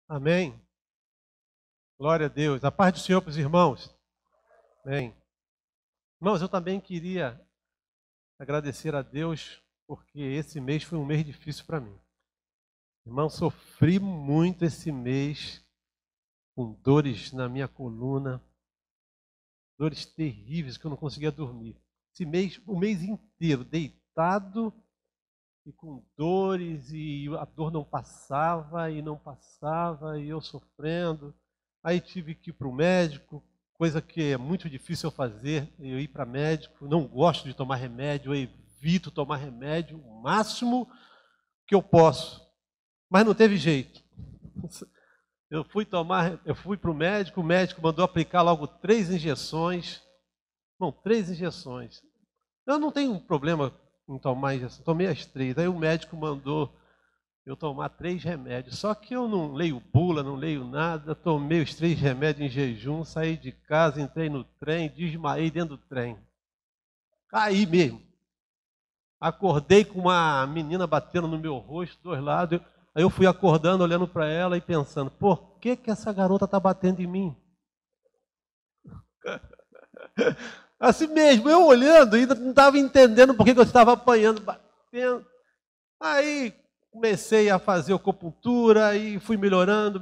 Amém. Glória a Deus. A paz do Senhor para os irmãos. Amém. Irmãos, eu também queria agradecer a Deus, porque esse mês foi um mês difícil para mim. Irmão, sofri muito esse mês, com dores na minha coluna, dores terríveis que eu não conseguia dormir. Esse mês, o mês inteiro, deitado e com dores, e a dor não passava, e eu sofrendo. Aí tive que ir para o médico, coisa que é muito difícil eu fazer, eu ir para médico. Não gosto de tomar remédio, eu evito tomar remédio o máximo que eu posso. Mas não teve jeito. Eu fui para o médico mandou aplicar logo 3 injeções. Não, 3 injeções. Eu não tenho problema em tomar injeção, tomei as 3. Aí o médico mandou eu tomar 3 remédios. Só que eu não leio bula, não leio nada, tomei os 3 remédios em jejum, saí de casa, entrei no trem, desmaiei dentro do trem. Caí mesmo. Acordei com uma menina batendo no meu rosto, 2 lados. Aí eu fui acordando, olhando para ela e pensando, por que essa garota está batendo em mim? Assim mesmo, eu olhando, ainda não estava entendendo por que eu estava apanhando, batendo. Aí comecei a fazer acupuntura e fui melhorando.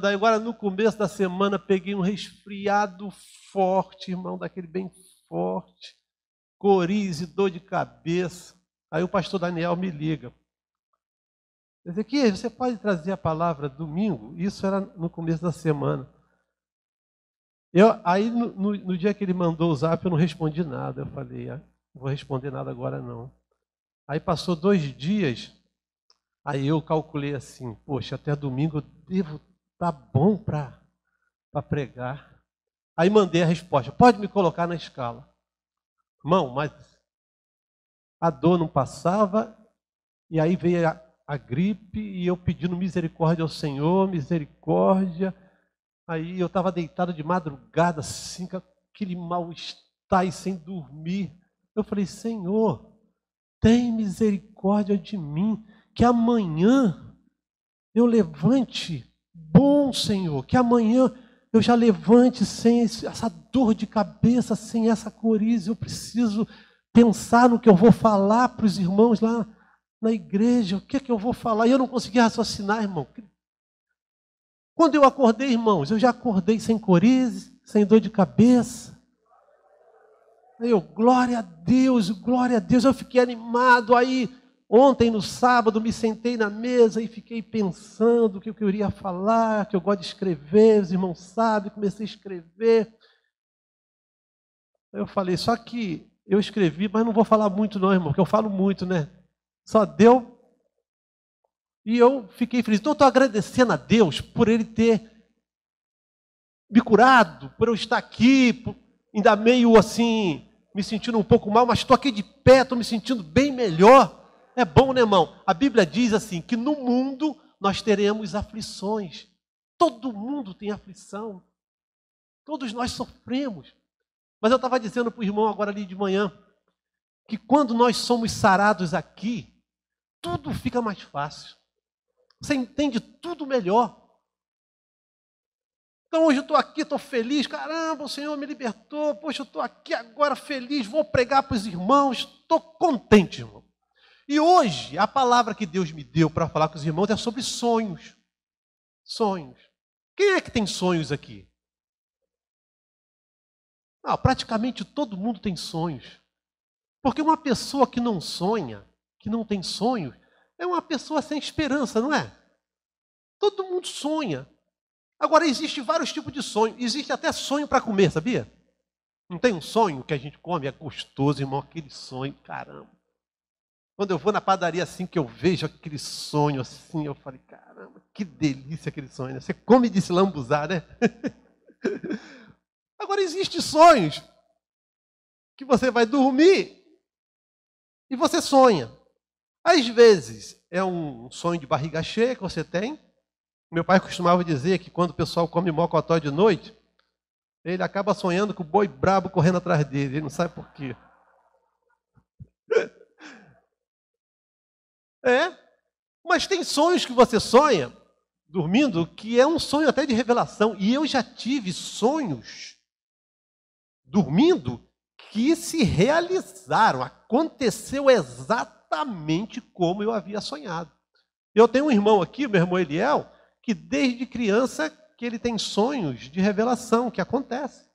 Aí agora no começo da semana peguei um resfriado forte, irmão, daquele bem forte, coriza e dor de cabeça. Aí o pastor Daniel me liga. Ezequiel, você pode trazer a palavra domingo? Isso era no começo da semana. Aí no dia que ele mandou o zap, eu não respondi nada. Eu falei, não vou responder nada agora não. Aí passou 2 dias, aí eu calculei assim, poxa, até domingo eu devo estar bom para pregar. Aí mandei a resposta, pode me colocar na escala. Irmão, mas a dor não passava, e aí veio a gripe, e eu pedindo misericórdia ao Senhor, misericórdia. Aí eu estava deitado de madrugada, assim, com aquele mal-estar e sem dormir. Eu falei, Senhor, tem misericórdia de mim, que amanhã eu levante bom, Senhor, que amanhã eu já levante sem essa dor de cabeça, sem essa coriza. Eu preciso pensar no que eu vou falar para os irmãos lá na igreja, o que é que eu vou falar? E eu não conseguia raciocinar, irmão. Quando eu acordei, irmãos, eu já acordei sem coriza, sem dor de cabeça. Aí eu, glória a Deus, eu fiquei animado. Aí, ontem, no sábado, me sentei na mesa e fiquei pensando o que eu iria falar, que eu gosto de escrever, os irmãos sabem, comecei a escrever. Aí eu falei, só que eu escrevi, mas não vou falar muito não, irmão, porque eu falo muito, né? Só deu. E eu fiquei feliz. Então, eu estou agradecendo a Deus por Ele ter me curado, por eu estar aqui, ainda meio assim, me sentindo um pouco mal, mas estou aqui de pé, estou me sentindo bem melhor. É bom, né, irmão? A Bíblia diz assim, que no mundo nós teremos aflições. Todo mundo tem aflição. Todos nós sofremos. Mas eu estava dizendo para o irmão agora ali de manhã, que quando nós somos sarados aqui, tudo fica mais fácil. Você entende tudo melhor. Então hoje eu estou aqui, estou feliz, caramba, o Senhor me libertou, poxa, eu estou aqui agora feliz, vou pregar para os irmãos, estou contente, irmão. E hoje, a palavra que Deus me deu para falar com os irmãos é sobre sonhos. Sonhos. Quem é que tem sonhos aqui? Não, praticamente todo mundo tem sonhos. Porque uma pessoa que não sonha, que não tem sonhos, é uma pessoa sem esperança, não é? Todo mundo sonha. Agora, existem vários tipos de sonho. Existe até sonho para comer, sabia? Não tem um sonho que a gente come, é gostoso, irmão, aquele sonho, caramba. Quando eu vou na padaria assim, que eu vejo aquele sonho assim, eu falei, caramba, que delícia aquele sonho, né? Você come de se lambuzar, né? Agora, existem sonhos que você vai dormir e você sonha. Às vezes, é um sonho de barriga cheia que você tem. Meu pai costumava dizer que quando o pessoal come mocotó de noite, ele acaba sonhando com o boi brabo correndo atrás dele. Ele não sabe por quê. Mas tem sonhos que você sonha dormindo, que é um sonho até de revelação. E eu já tive sonhos dormindo que se realizaram. Aconteceu exatamente como eu havia sonhado. Eu tenho um irmão aqui, meu irmão Eliel, que desde criança que ele tem sonhos de revelação que acontecem.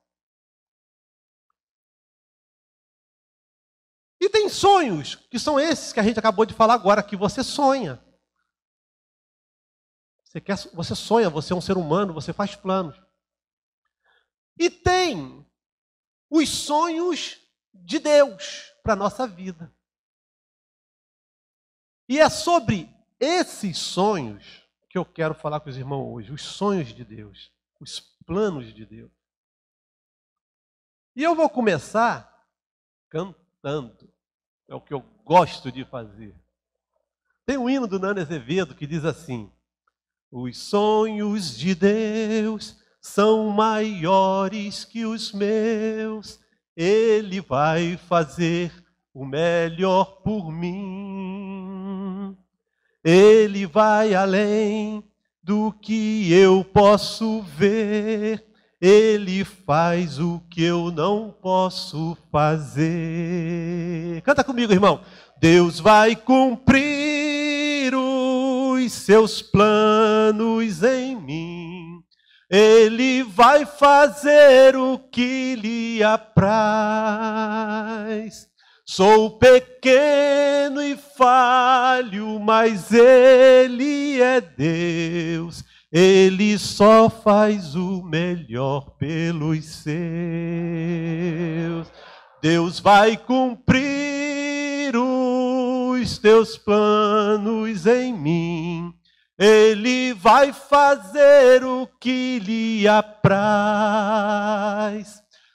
E tem sonhos que são esses que a gente acabou de falar agora, que você sonha. Você sonha, você é um ser humano, você faz planos. E tem os sonhos de Deus para a nossa vida. E é sobre esses sonhos que eu quero falar com os irmãos hoje. Os sonhos de Deus, os planos de Deus. E eu vou começar cantando. É o que eu gosto de fazer. Tem um hino do Nano Azevedo que diz assim: os sonhos de Deus são maiores que os meus. Ele vai fazer o melhor por mim. Ele vai além do que eu posso ver. Ele faz o que eu não posso fazer. Canta comigo, irmão. Deus vai cumprir os seus planos em mim. Ele vai fazer o que lhe apraz. Sou pequeno e falho, mas Ele é Deus. Ele só faz o melhor pelos seus. Deus vai cumprir os teus planos em mim. Ele vai fazer o que lhe apraz.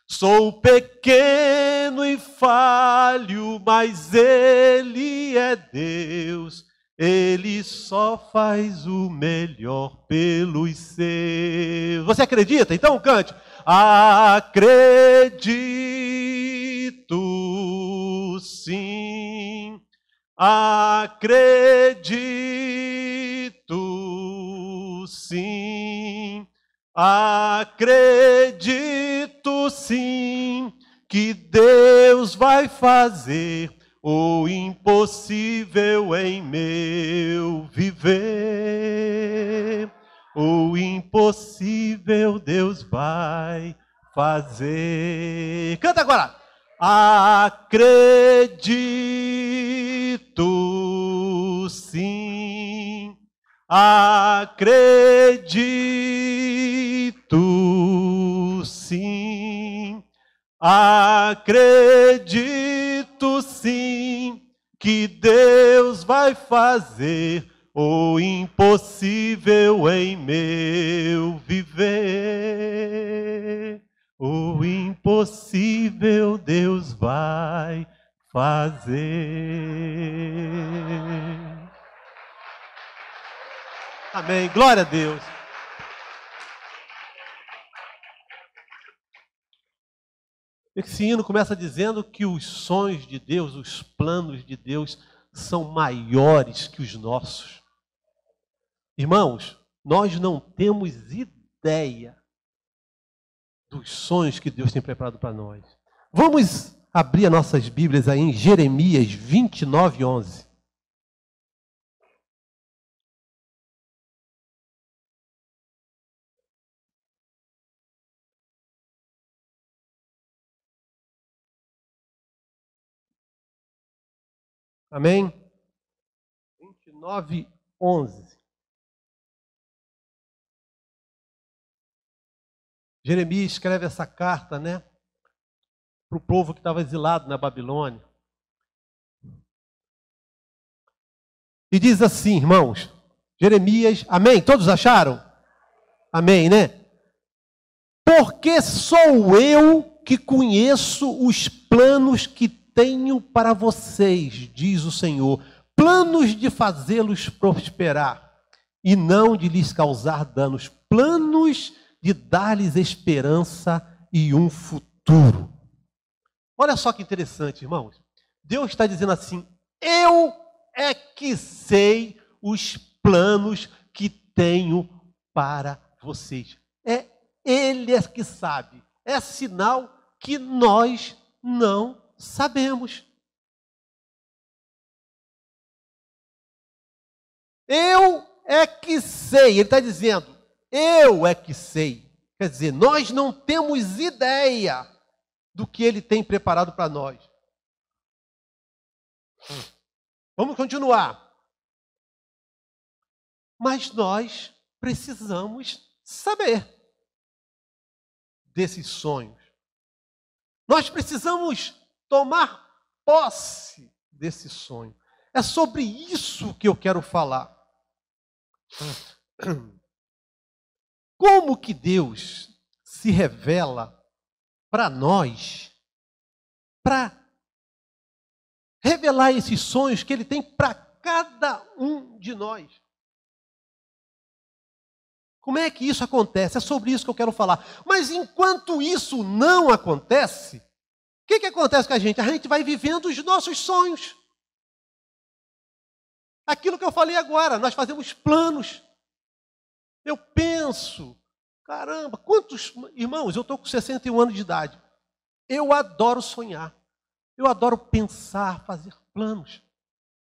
Sou pequeno e falho, mas Ele é Deus. Ele só faz o melhor pelos seus. Você acredita? Então cante. Acredito sim. Acredito sim. Acredito sim que Deus vai fazer o impossível em meu viver. O impossível Deus vai fazer. Canta agora. Acredito sim. Acredito sim. Acredito sim que Deus vai fazer o impossível em meu viver. O impossível Deus vai fazer. Amém. Glória a Deus. Esse hino começa dizendo que os sonhos de Deus, os planos de Deus são maiores que os nossos. Irmãos, nós não temos ideia dos sonhos que Deus tem preparado para nós. Vamos abrir as nossas Bíblias aí em Jeremias 29, 11. Amém? 29, 11. Jeremias escreve essa carta, né? Para o povo que estava exilado na Babilônia. E diz assim, irmãos, Jeremias, amém? Todos acharam? Amém, né? Porque sou eu que conheço os planos que tenho para vocês, diz o Senhor, planos de fazê-los prosperar e não de lhes causar danos, planos de dar-lhes esperança e um futuro. Olha só que interessante, irmãos. Deus está dizendo assim, eu é que sei os planos que tenho para vocês. Ele é que sabe. É sinal que nós não sabemos. Eu é que sei. Ele está dizendo, eu é que sei. Quer dizer, nós não temos ideia do que ele tem preparado para nós. Vamos continuar. Mas nós precisamos saber desses sonhos. Nós precisamos tomar posse desse sonho. É sobre isso que eu quero falar. Como que Deus se revela para nós, para revelar esses sonhos que Ele tem para cada um de nós? Como é que isso acontece? É sobre isso que eu quero falar. Mas enquanto isso não acontece, o que acontece com a gente? A gente vai vivendo os nossos sonhos. Aquilo que eu falei agora, nós fazemos planos. Eu penso, caramba, quantos irmãos, eu estou com 61 anos de idade. Eu adoro sonhar. Eu adoro pensar, fazer planos.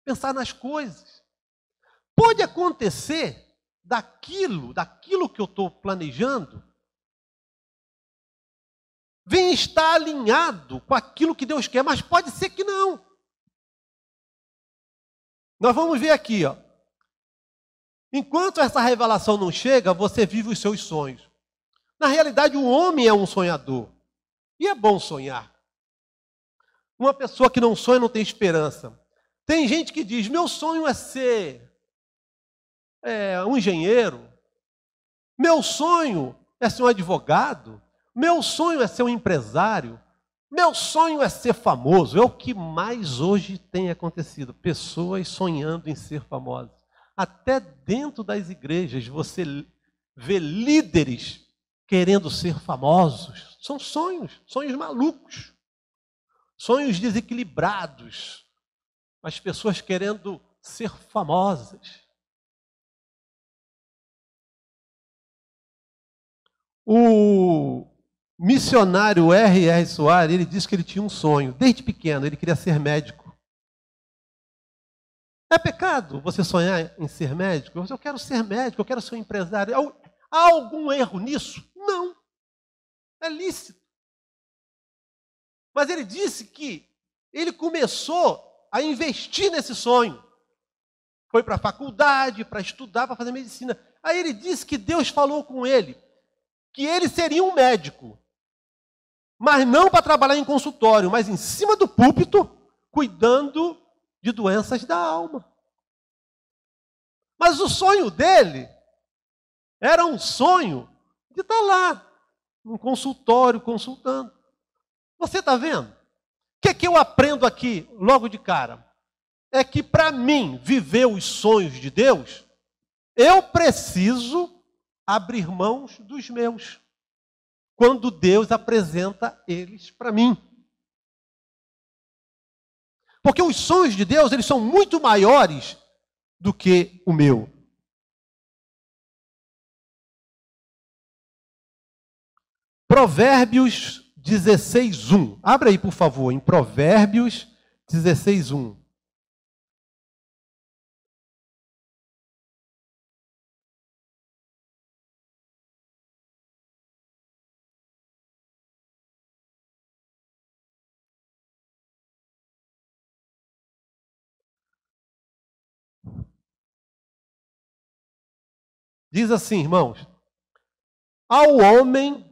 Pensar nas coisas. Pode acontecer daquilo que eu estou planejando, vem estar alinhado com aquilo que Deus quer, mas pode ser que não. Nós vamos ver aqui, ó. Enquanto essa revelação não chega, você vive os seus sonhos. Na realidade, o homem é um sonhador. E é bom sonhar. Uma pessoa que não sonha não tem esperança. Tem gente que diz, meu sonho é ser um engenheiro. Meu sonho é ser um advogado. Meu sonho é ser um empresário. Meu sonho é ser famoso. É o que mais hoje tem acontecido. Pessoas sonhando em ser famosas. Até dentro das igrejas você vê líderes querendo ser famosos. São sonhos malucos. Sonhos desequilibrados. As pessoas querendo ser famosas. O missionário R.R. Soares, ele disse que ele tinha um sonho. Desde pequeno, ele queria ser médico. É pecado você sonhar em ser médico? Eu quero ser médico, eu quero ser um empresário. Há algum erro nisso? Não. É lícito. Mas ele disse que ele começou a investir nesse sonho. Foi para a faculdade, para estudar, para fazer medicina. Aí ele disse que Deus falou com ele que ele seria um médico, mas não para trabalhar em consultório, mas em cima do púlpito, cuidando de doenças da alma. Mas o sonho dele era um sonho de estar lá, num consultório, consultando. Você está vendo? O que eu aprendo aqui, logo de cara? É que para mim, viver os sonhos de Deus, eu preciso abrir mãos dos meus, quando Deus apresenta eles para mim. Porque os sonhos de Deus, eles são muito maiores do que o meu. Provérbios 16:1. Abra aí, por favor, em Provérbios 16:1. Diz assim, irmãos: ao homem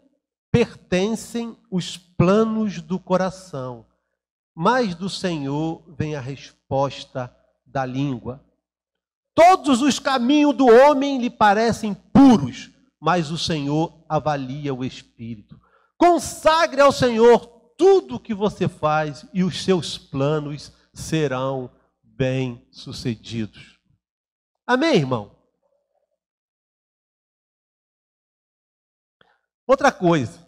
pertencem os planos do coração, mas do Senhor vem a resposta da língua. Todos os caminhos do homem lhe parecem puros, mas o Senhor avalia o espírito. Consagre ao Senhor tudo o que você faz e os seus planos serão bem-sucedidos. Amém, irmão? Outra coisa,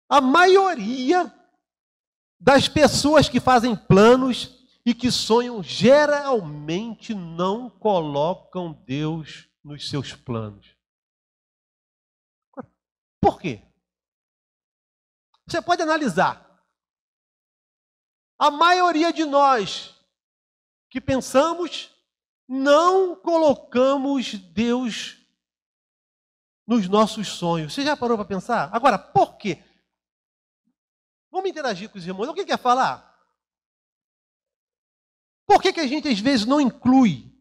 a maioria das pessoas que fazem planos e que sonham geralmente não colocam Deus nos seus planos. Por quê? Você pode analisar. A maioria de nós que pensamos, não colocamos Deus nos nossos sonhos. Você já parou para pensar? Agora, por quê? Vamos interagir com os irmãos. O que quer falar? Por que a gente às vezes não inclui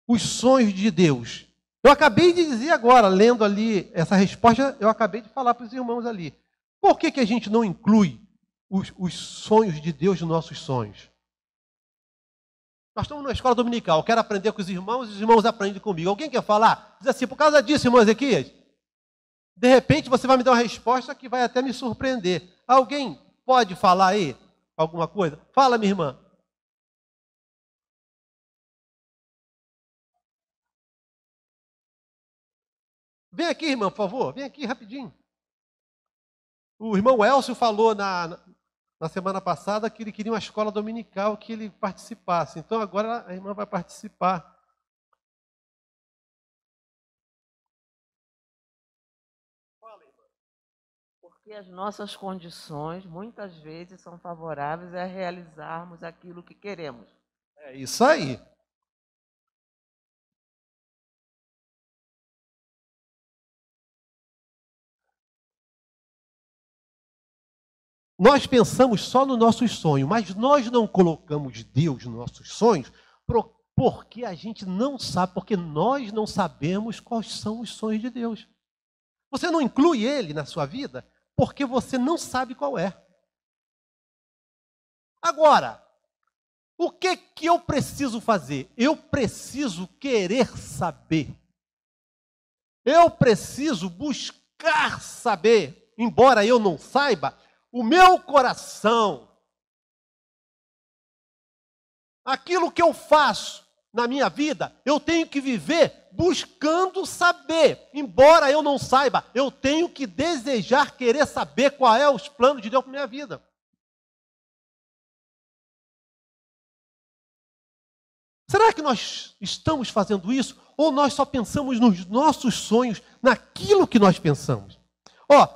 os sonhos de Deus? Eu acabei de dizer agora, lendo ali essa resposta, eu acabei de falar para os irmãos ali. Por que a gente não inclui os sonhos de Deus nos nossos sonhos? Nós estamos numa escola dominical, eu quero aprender com os irmãos aprendem comigo. Alguém quer falar? Diz assim, por causa disso, irmão Ezequias, de repente você vai me dar uma resposta que vai até me surpreender. Alguém pode falar aí alguma coisa? Fala, minha irmã. Vem aqui, irmã, por favor. Vem aqui rapidinho. O irmão Elcio falou na semana passada que ele queria uma escola dominical que ele participasse. Então agora a irmã vai participar. Fala, irmã. Porque as nossas condições, muitas vezes, são favoráveis a realizarmos aquilo que queremos. É isso aí. Nós pensamos só no nosso sonho, mas nós não colocamos Deus nos nossos sonhos porque a gente não sabe, porque nós não sabemos quais são os sonhos de Deus. Você não inclui Ele na sua vida porque você não sabe qual é. Agora, o que eu preciso fazer? Eu preciso querer saber. Eu preciso buscar saber, embora eu não saiba. O meu coração, aquilo que eu faço na minha vida, eu tenho que viver buscando saber. Embora eu não saiba, eu tenho que desejar, querer saber qual é os planos de Deus para a minha vida. Será que nós estamos fazendo isso? Ou nós só pensamos nos nossos sonhos, naquilo que nós pensamos?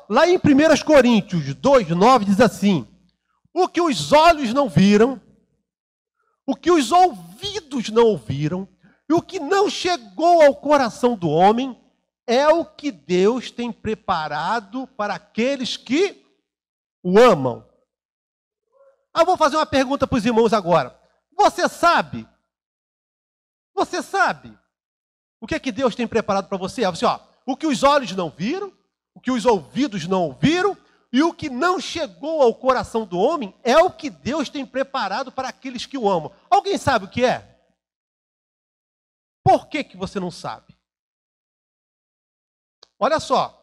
Lá em 1 Coríntios 2:9 diz assim: o que os olhos não viram, o que os ouvidos não ouviram, e o que não chegou ao coração do homem, é o que Deus tem preparado para aqueles que o amam. Eu vou fazer uma pergunta para os irmãos agora. Você sabe o que é que Deus tem preparado para você? O que os olhos não viram, o que os ouvidos não ouviram e o que não chegou ao coração do homem é o que Deus tem preparado para aqueles que o amam. Alguém sabe o que é? Por que você não sabe? Olha só.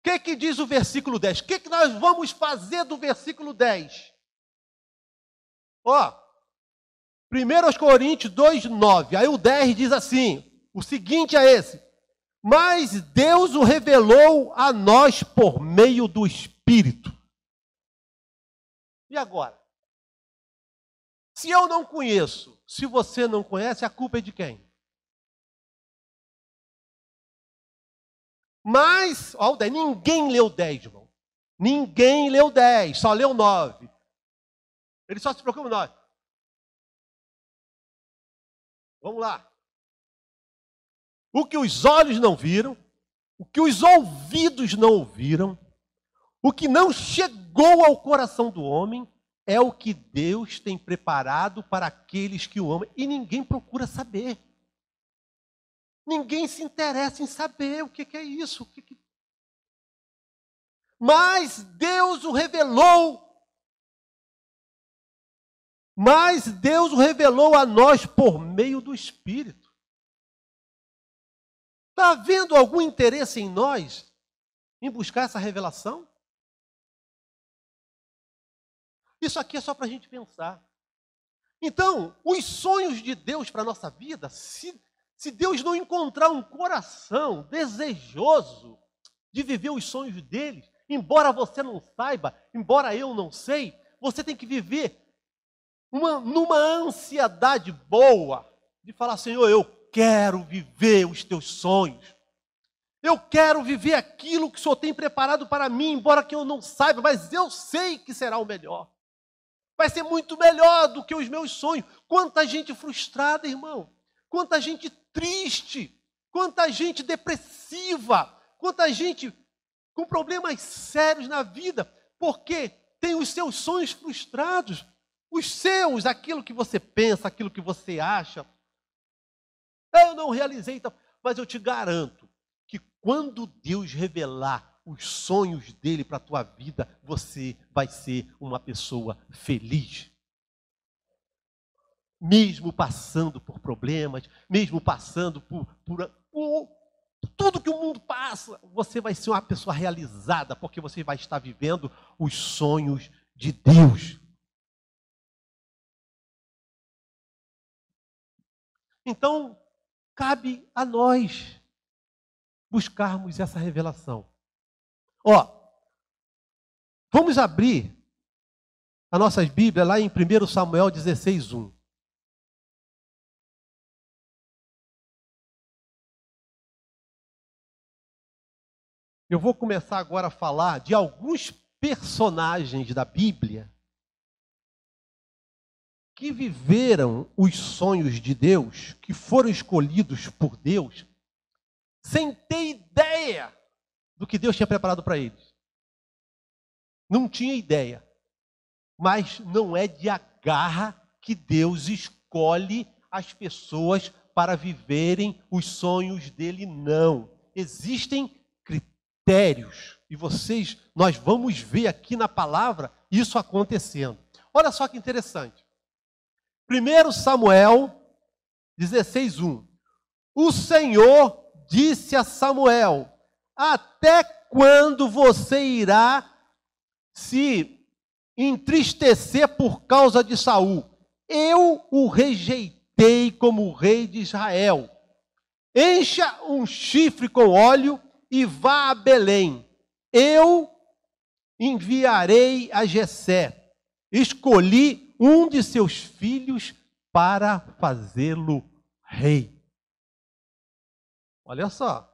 O que diz o versículo 10? O que nós vamos fazer do versículo 10? 1 Coríntios 2:9. Aí o 10 diz assim, o seguinte é esse: mas Deus o revelou a nós por meio do Espírito. E agora? Se eu não conheço, se você não conhece, a culpa é de quem? Mas, o 10, ninguém leu 10, irmão. Ninguém leu 10, só leu 9. Ele só se preocupa com 9. Vamos lá. O que os olhos não viram, o que os ouvidos não ouviram, o que não chegou ao coração do homem, é o que Deus tem preparado para aqueles que o amam. E ninguém procura saber. Ninguém se interessa em saber o que é isso. Mas Deus o revelou. Mas Deus o revelou a nós por meio do Espírito. Está havendo algum interesse em nós em buscar essa revelação? Isso aqui é só para a gente pensar. Então, os sonhos de Deus para a nossa vida, se Deus não encontrar um coração desejoso de viver os sonhos dele, embora você não saiba, embora eu não sei, você tem que viver numa ansiedade boa de falar: Senhor, eu quero viver os teus sonhos. Eu quero viver aquilo que o Senhor tem preparado para mim, embora que eu não saiba, mas eu sei que será o melhor. Vai ser muito melhor do que os meus sonhos. Quanta gente frustrada, irmão. Quanta gente triste. Quanta gente depressiva. Quanta gente com problemas sérios na vida, porque tem os seus sonhos frustrados. Os seus, aquilo que você pensa, aquilo que você acha. Eu não realizei, mas eu te garanto que quando Deus revelar os sonhos dele para a tua vida, você vai ser uma pessoa feliz. Mesmo passando por problemas, mesmo passando por tudo que o mundo passa, você vai ser uma pessoa realizada, porque você vai estar vivendo os sonhos de Deus. Então, cabe a nós buscarmos essa revelação. Vamos abrir a nossa Bíblia lá em 1 Samuel 16:1. Eu vou começar agora a falar de alguns personagens da Bíblia que viveram os sonhos de Deus, que foram escolhidos por Deus, sem ter ideia do que Deus tinha preparado para eles. Não tinha ideia. Mas não é de agarra que Deus escolhe as pessoas para viverem os sonhos dele, não. Existem critérios. E nós vamos ver aqui na palavra isso acontecendo. Olha só que interessante. 1 Samuel 16:1. O Senhor disse a Samuel: até quando você irá se entristecer por causa de Saul? Eu o rejeitei como rei de Israel. Encha um chifre com óleo e vá a Belém. Eu enviarei a Jessé. Escolhi um de seus filhos para fazê-lo rei. Olha só.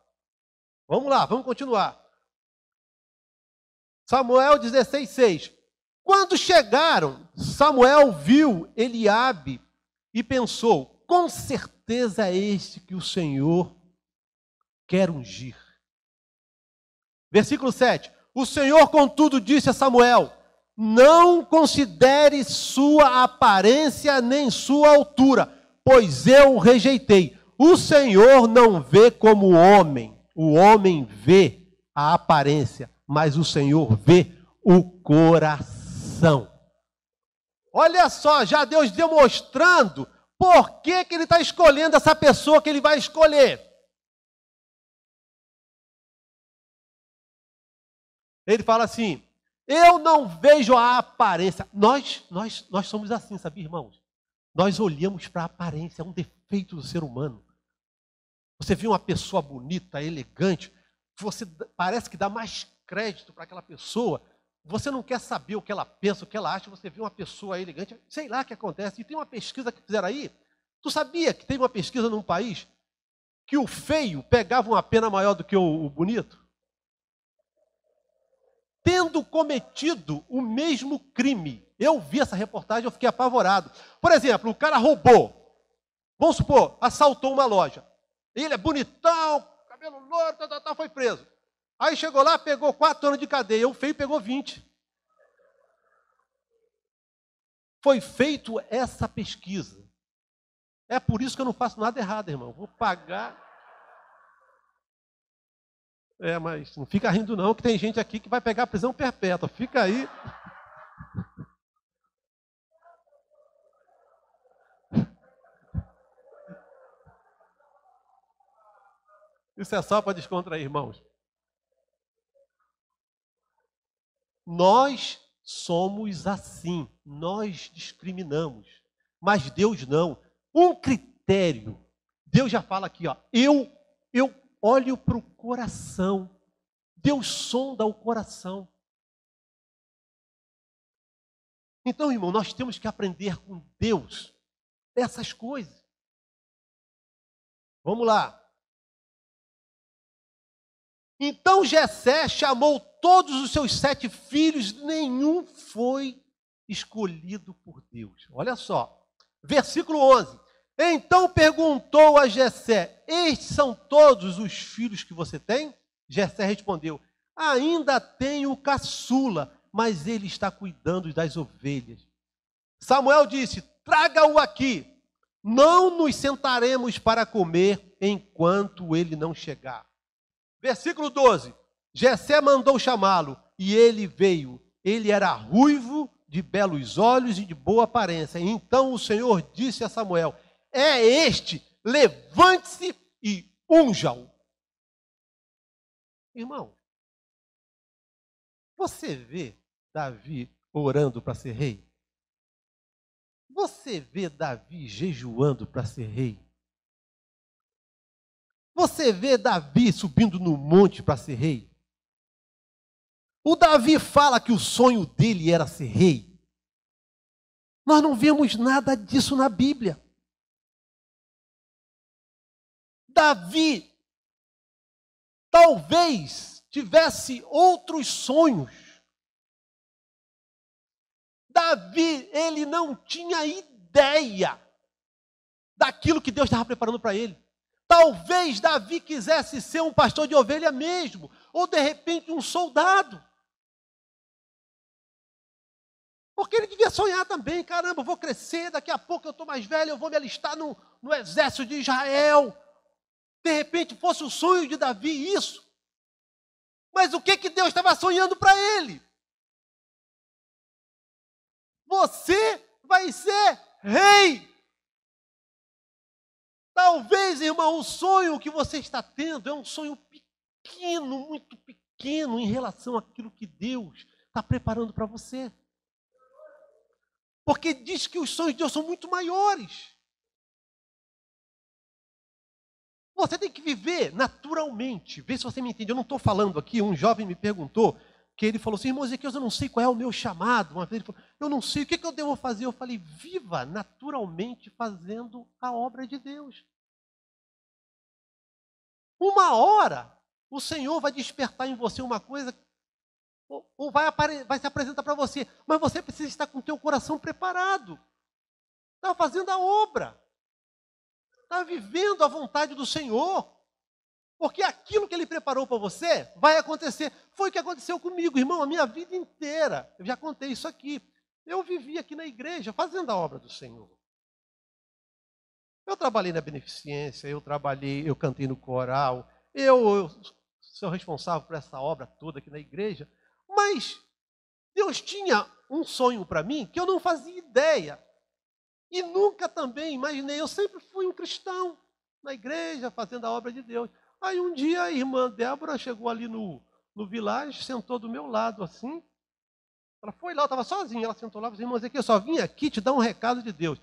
Vamos lá, vamos continuar. Samuel 16:6. Quando chegaram, Samuel viu Eliabe e pensou: com certeza é este que o Senhor quer ungir. Versículo 7. O Senhor, contudo, disse a Samuel: não considere sua aparência nem sua altura, pois eu o rejeitei. O Senhor não vê como o homem vê a aparência, mas o Senhor vê o coração. Olha só, já Deus demonstrando por que ele está escolhendo essa pessoa que ele vai escolher. Ele fala assim: eu não vejo a aparência. Nós somos assim, sabia, irmãos? Nós olhamos para a aparência, é um defeito do ser humano. Você vê uma pessoa bonita, elegante, você parece que dá mais crédito para aquela pessoa. Você não quer saber o que ela pensa, o que ela acha, você vê uma pessoa elegante, sei lá o que acontece. E tem uma pesquisa que fizeram aí. Tu sabia que teve uma pesquisa num país que o feio pegava uma pena maior do que o bonito? Tendo cometido o mesmo crime. Eu vi essa reportagem, eu fiquei apavorado. Por exemplo, o cara roubou. Vamos supor, assaltou uma loja. Ele é bonitão, cabelo loiro, foi preso. Aí chegou lá, pegou 4 anos de cadeia. O feio pegou 20. Foi feito essa pesquisa. É por isso que eu não faço nada errado, irmão. Vou pagar. Mas não fica rindo não, que tem gente aqui que vai pegar prisão perpétua. Fica aí. Isso é só para descontrair, irmãos. Nós somos assim, nós discriminamos, mas Deus não. Um critério, Deus já fala aqui, eu olho para o coração. Deus sonda o coração. Então, irmão, nós temos que aprender com Deus essas coisas. Vamos lá. Então Jessé chamou todos os seus 7 filhos, nenhum foi escolhido por Deus. Olha só, versículo 11. Então perguntou a Jessé: estes são todos os filhos que você tem? Jessé respondeu: ainda tenho o caçula, mas ele está cuidando das ovelhas. Samuel disse: traga-o aqui, não nos sentaremos para comer enquanto ele não chegar. Versículo 12, Jessé mandou chamá-lo, e ele veio. Ele era ruivo, de belos olhos e de boa aparência. Então o Senhor disse a Samuel: é este, levante-se e unja-o. Irmão, você vê Davi orando para ser rei? Você vê Davi jejuando para ser rei? Você vê Davi subindo no monte para ser rei? O Davi fala que o sonho dele era ser rei. Nós não vemos nada disso na Bíblia. Davi talvez tivesse outros sonhos. Davi, ele não tinha ideia daquilo que Deus estava preparando para ele. Talvez Davi quisesse ser um pastor de ovelha mesmo, ou de repente um soldado. Porque ele devia sonhar também: caramba, eu vou crescer, daqui a pouco eu estou mais velho, eu vou me alistar no exército de Israel. De repente fosse o sonho de Davi isso. Mas o que Deus estava sonhando para ele? Você vai ser rei. Talvez, irmão, o sonho que você está tendo é um sonho pequeno, muito pequeno, em relação àquilo que Deus está preparando para você. Porque diz que os sonhos de Deus são muito maiores. Você tem que viver naturalmente. Vê se você me entende. Eu não estou falando aqui, um jovem me perguntou, que ele falou assim: irmão Ezequiel, eu não sei qual é o meu chamado. Uma vez ele falou: eu não sei, o que eu devo fazer? Eu falei: viva naturalmente fazendo a obra de Deus. Uma hora, o Senhor vai despertar em você uma coisa, ou vai se apresentar para você, mas você precisa estar com o teu coração preparado. Está fazendo a obra. Está vivendo a vontade do Senhor. Porque aquilo que Ele preparou para você vai acontecer. Foi o que aconteceu comigo, irmão, a minha vida inteira. Eu já contei isso aqui. Eu vivi aqui na igreja fazendo a obra do Senhor. Eu trabalhei na beneficência, eu cantei no coral, eu sou responsável por essa obra toda aqui na igreja. Mas Deus tinha um sonho para mim que eu não fazia ideia. E nunca também imaginei. Eu sempre fui um cristão na igreja, fazendo a obra de Deus. Aí um dia a irmã Débora chegou ali no Village, sentou do meu lado assim. Ela foi lá, eu estava sozinha, ela sentou lá e disse: irmã Ezequiel, eu só vim aqui te dar um recado de Deus.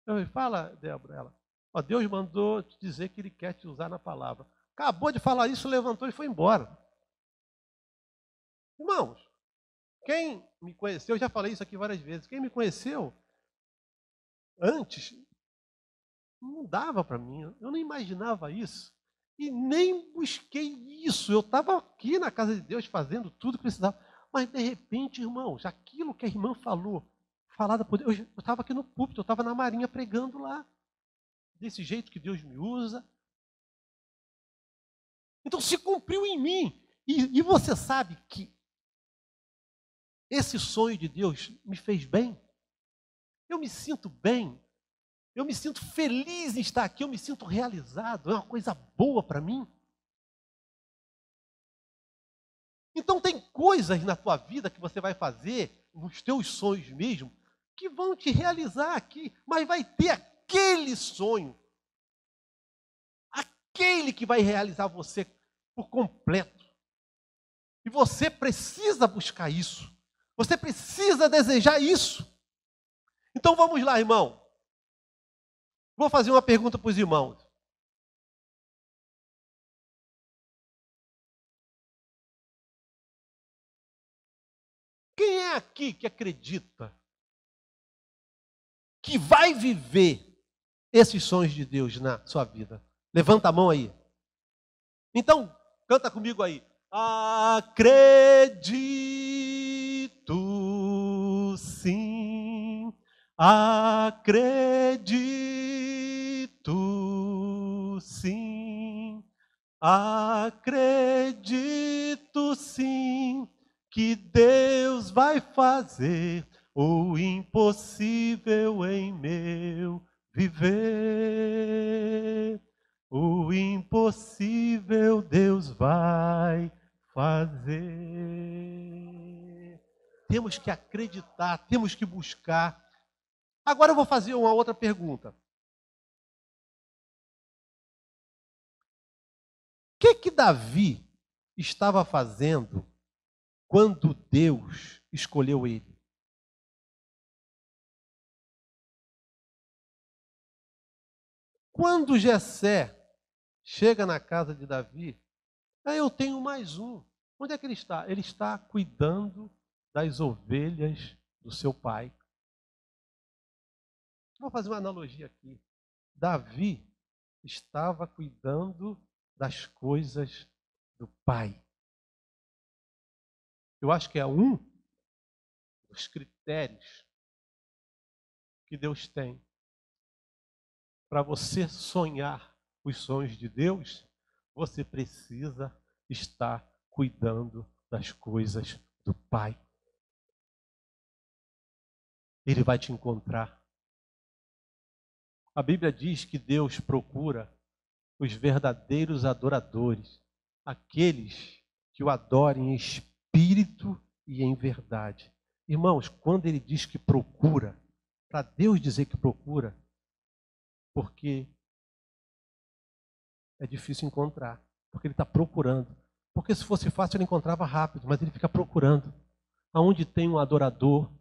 Eu falei: fala, Débora. Ela: ó, Deus mandou te dizer que Ele quer te usar na palavra. Acabou de falar isso, levantou e foi embora. Irmãos, quem me conheceu, eu já falei isso aqui várias vezes, quem me conheceu antes, não dava para mim, eu não imaginava isso. E nem busquei isso. Eu estava aqui na casa de Deus fazendo tudo que precisava. Mas de repente, irmãos, aquilo que a irmã falou, falada por Deus, eu estava aqui no púlpito, eu estava na Marinha pregando lá. Desse jeito que Deus me usa. Então se cumpriu em mim. E você sabe que esse sonho de Deus me fez bem. Eu me sinto bem. Eu me sinto feliz em estar aqui, eu me sinto realizado, é uma coisa boa para mim. Então tem coisas na tua vida que você vai fazer, nos teus sonhos mesmo, que vão te realizar aqui, mas vai ter aquele sonho, aquele que vai realizar você por completo. E você precisa buscar isso, você precisa desejar isso. Então vamos lá, irmão. Vou fazer uma pergunta para os irmãos. Quem é aqui que acredita que vai viver esses sonhos de Deus na sua vida? Levanta a mão aí. Então, canta comigo aí. Acredito sim, acredito sim, acredito sim, que Deus vai fazer o impossível em meu viver. O impossível Deus vai fazer. Temos que acreditar, temos que buscar. Agora eu vou fazer uma outra pergunta. O que Davi estava fazendo quando Deus escolheu ele? Quando Jessé chega na casa de Davi, eu tenho mais um. Onde é que ele está? Ele está cuidando das ovelhas do seu pai. Vou fazer uma analogia aqui. Davi estava cuidando das coisas do pai. Eu acho que é um dos critérios que Deus tem para você sonhar os sonhos de Deus. Você precisa estar cuidando das coisas do pai. Ele vai te encontrar. A Bíblia diz que Deus procura os verdadeiros adoradores, aqueles que o adorem em espírito e em verdade. Irmãos, quando ele diz que procura, para Deus dizer que procura, porque é difícil encontrar, porque ele está procurando. Porque se fosse fácil ele encontrava rápido, mas ele fica procurando. Aonde tem um adorador,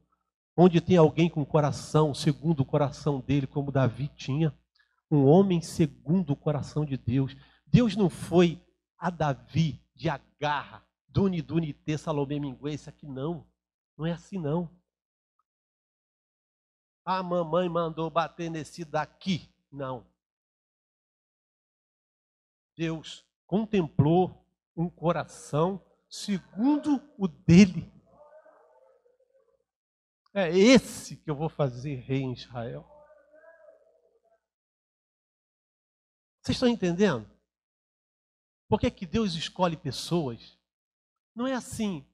onde tem alguém com coração segundo o coração dele, como Davi tinha, um homem segundo o coração de Deus. Deus não foi a Davi de agarra, duni, duni, te, salomé, minguê, isso aqui não. Não é assim não. A mamãe mandou bater nesse daqui. Não. Deus contemplou um coração segundo o dele. É esse que eu vou fazer rei em Israel. Vocês estão entendendo? Por que que Deus escolhe pessoas? Não é assim,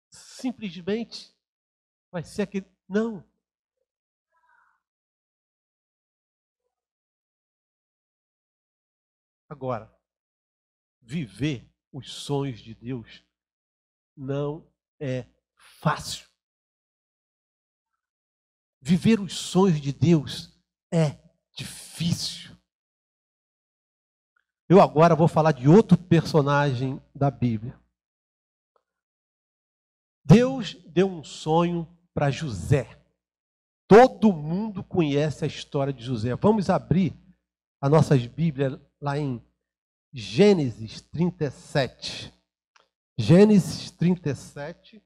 simplesmente vai ser aquele... Não. Agora, viver os sonhos de Deus não é fácil. Viver os sonhos de Deus é difícil. Eu agora vou falar de outro personagem da Bíblia. Deus deu um sonho para José. Todo mundo conhece a história de José. Vamos abrir as nossas Bíblias lá em Gênesis 37. Gênesis 37.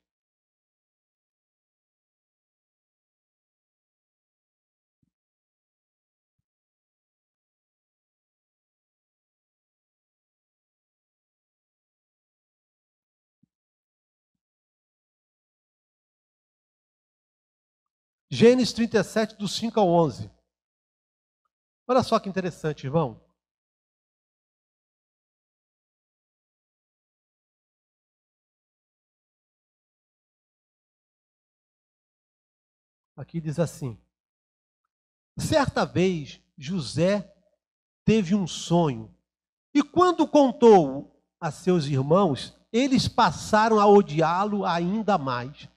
Gênesis 37, do 5 ao 11. Olha só que interessante, irmão. Aqui diz assim: certa vez José teve um sonho, e quando contou a seus irmãos, eles passaram a odiá-lo ainda mais.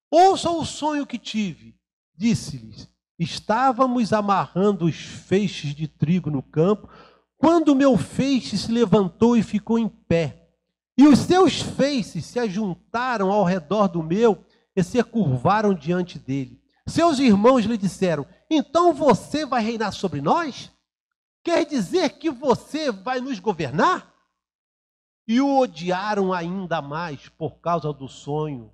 Ouçam o sonho que tive, disse-lhes. Estávamos amarrando os feixes de trigo no campo, quando meu feixe se levantou e ficou em pé. E os seus feixes se ajuntaram ao redor do meu e se curvaram diante dele. Seus irmãos lhe disseram: então você vai reinar sobre nós? Quer dizer que você vai nos governar? E o odiaram ainda mais por causa do sonho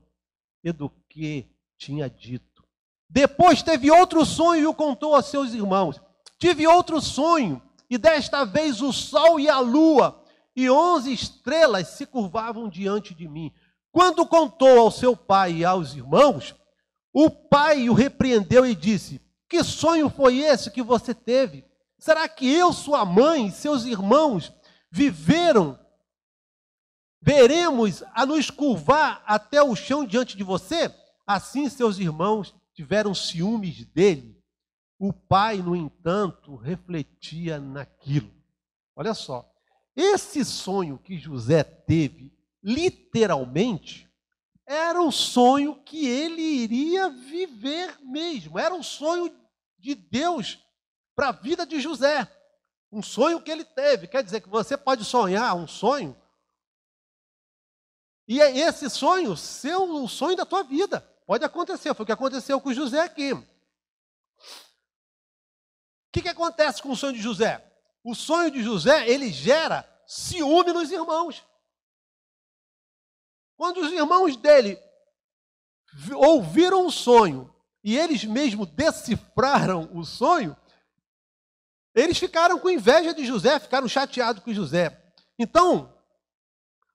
e do que tinha dito. Depois teve outro sonho e o contou a seus irmãos. Tive outro sonho e desta vez o sol e a lua, e 11 estrelas se curvavam diante de mim. Quando contou ao seu pai e aos irmãos, o pai o repreendeu e disse: que sonho foi esse que você teve? Será que eu, sua mãe e seus irmãos veremos a nos curvar até o chão diante de você? Assim seus irmãos tiveram ciúmes dele. O pai, no entanto, refletia naquilo. Olha só, esse sonho que José teve, literalmente, era o sonho que ele iria viver mesmo. Era um sonho de Deus para a vida de José. Um sonho que ele teve. Quer dizer que você pode sonhar um sonho, e é esse sonho ser o sonho da tua vida. Pode acontecer, foi o que aconteceu com José aqui. O que acontece com o sonho de José? O sonho de José, ele gera ciúme nos irmãos. Quando os irmãos dele ouviram o sonho e eles mesmos decifraram o sonho, eles ficaram com inveja de José, ficaram chateados com José. Então,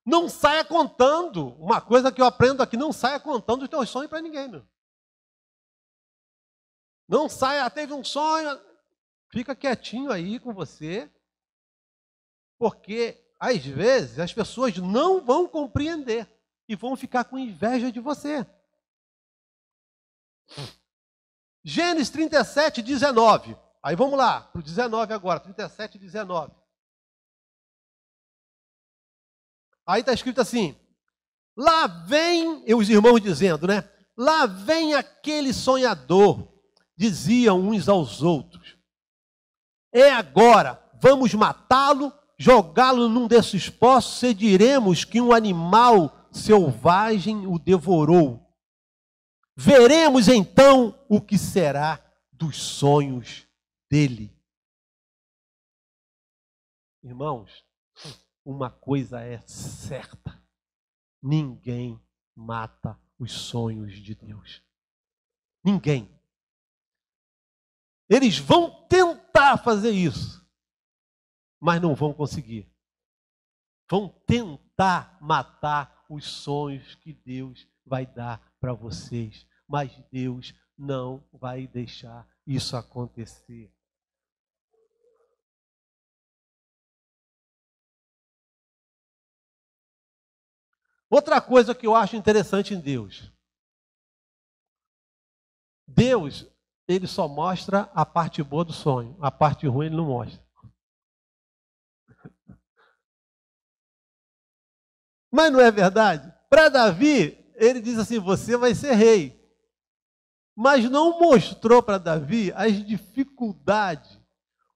não saia contando, uma coisa que eu aprendo aqui, não saia contando os teus sonhos para ninguém, meu. Não saia, teve um sonho, fica quietinho aí com você, porque às vezes as pessoas não vão compreender e vão ficar com inveja de você. Gênesis 37, 19. Aí vamos lá, para o 19 agora, 37, 19. Aí está escrito assim: lá vem, os irmãos dizendo, né? Lá vem aquele sonhador, diziam uns aos outros. É agora, vamos matá-lo, jogá-lo num desses poços e diremos que um animal selvagem o devorou. Veremos então o que será dos sonhos dele. Irmãos, uma coisa é certa: ninguém mata os sonhos de Deus. Ninguém. Eles vão tentar fazer isso, mas não vão conseguir. Vão tentar matar os sonhos que Deus vai dar para vocês, mas Deus não vai deixar isso acontecer. Outra coisa que eu acho interessante em Deus. Deus, ele só mostra a parte boa do sonho. A parte ruim ele não mostra. Mas não é verdade? Para Davi, ele diz assim: você vai ser rei. Mas não mostrou para Davi as dificuldades,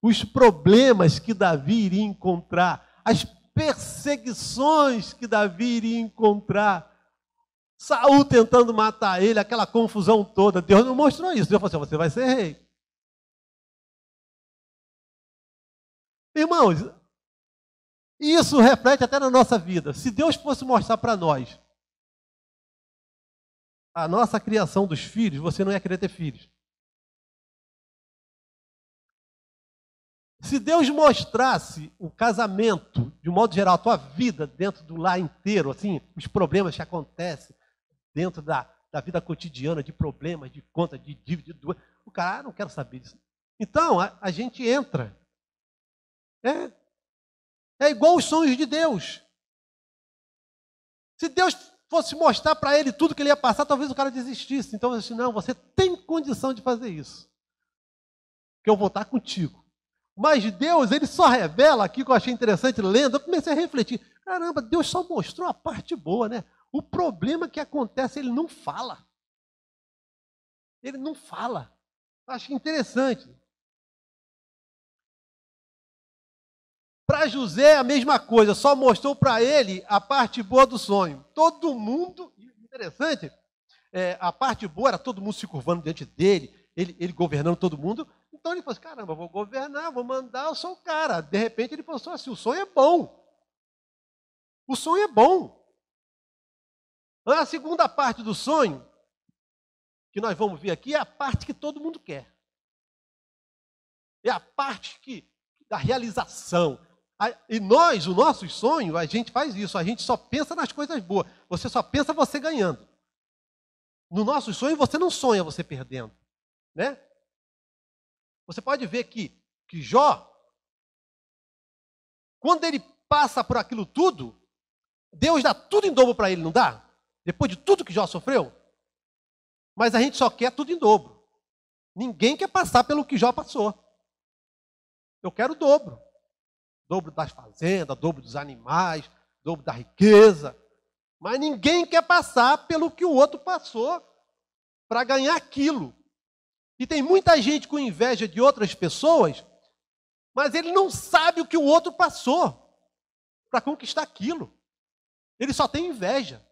os problemas que Davi iria encontrar, as perseguições que Davi iria encontrar. Saul tentando matar ele, aquela confusão toda. Deus não mostrou isso. Deus falou assim: você vai ser rei. Irmãos, isso reflete até na nossa vida. Se Deus fosse mostrar para nós a nossa criação dos filhos, você não ia querer ter filhos. Se Deus mostrasse o casamento, de um modo geral, a tua vida dentro do lar inteiro, assim, os problemas que acontecem dentro da vida cotidiana, de problemas, de conta, de dívida, o cara, não quero saber disso. Então, a gente entra. É igual os sonhos de Deus. Se Deus fosse mostrar para ele tudo que ele ia passar, talvez o cara desistisse. Então, eu disse: não, você tem condição de fazer isso, que eu vou estar contigo. Mas Deus, ele só revela aqui, que eu achei interessante lendo, eu comecei a refletir: caramba, Deus só mostrou a parte boa, né? O problema que acontece, ele não fala. Ele não fala. Acho interessante. Para José, a mesma coisa, só mostrou para ele a parte boa do sonho. Todo mundo, interessante, a parte boa era todo mundo se curvando diante dele, ele governando todo mundo. Então ele falou assim: caramba, eu vou governar, vou mandar, eu sou o cara. De repente ele pensou assim: o sonho é bom. O sonho é bom. A segunda parte do sonho, que nós vamos ver aqui, é a parte que todo mundo quer. É a parte que da realização. E nós, o nosso sonho, a gente faz isso, a gente só pensa nas coisas boas. Você só pensa você ganhando. No nosso sonho, você não sonha você perdendo, né? Você pode ver que Jó, quando ele passa por aquilo tudo, Deus dá tudo em dobro para ele, não dá? Depois de tudo que Jó sofreu. Mas a gente só quer tudo em dobro. Ninguém quer passar pelo que Jó passou. Eu quero o dobro. Dobro das fazendas, dobro dos animais, dobro da riqueza. Mas ninguém quer passar pelo que o outro passou para ganhar aquilo. E tem muita gente com inveja de outras pessoas, mas ele não sabe o que o outro passou para conquistar aquilo. Ele só tem inveja.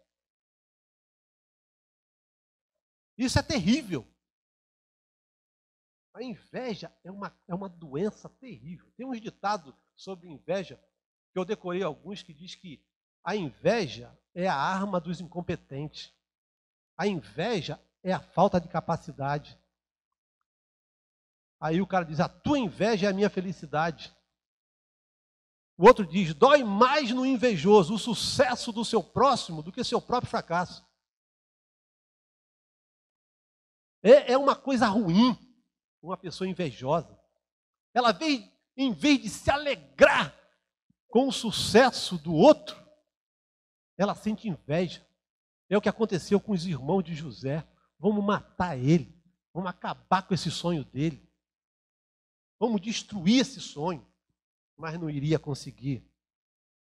Isso é terrível. A inveja é uma doença terrível. Tem uns ditados sobre inveja, que eu decorei alguns, que diz que a inveja é a arma dos incompetentes. A inveja é a falta de capacidade. Aí o cara diz, a tua inveja é a minha felicidade. O outro diz, dói mais no invejoso o sucesso do seu próximo do que seu próprio fracasso. É uma coisa ruim uma pessoa invejosa. Ela vem, em vez de se alegrar com o sucesso do outro, ela sente inveja. É o que aconteceu com os irmãos de José. Vamos matar ele. Vamos acabar com esse sonho dele. Vamos destruir esse sonho. Mas não iria conseguir.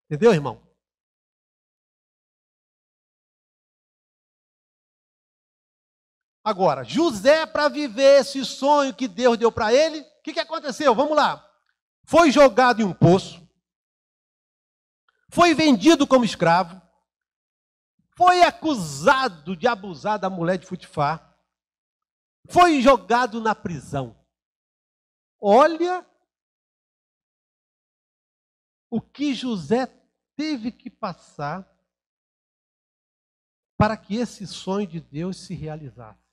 Entendeu, irmão? Agora, José, para viver esse sonho que Deus deu para ele, o que aconteceu? Vamos lá. Foi jogado em um poço. Foi vendido como escravo. Foi acusado de abusar da mulher de Potifar. Foi jogado na prisão. Olha o que José teve que passar para que esse sonho de Deus se realizasse.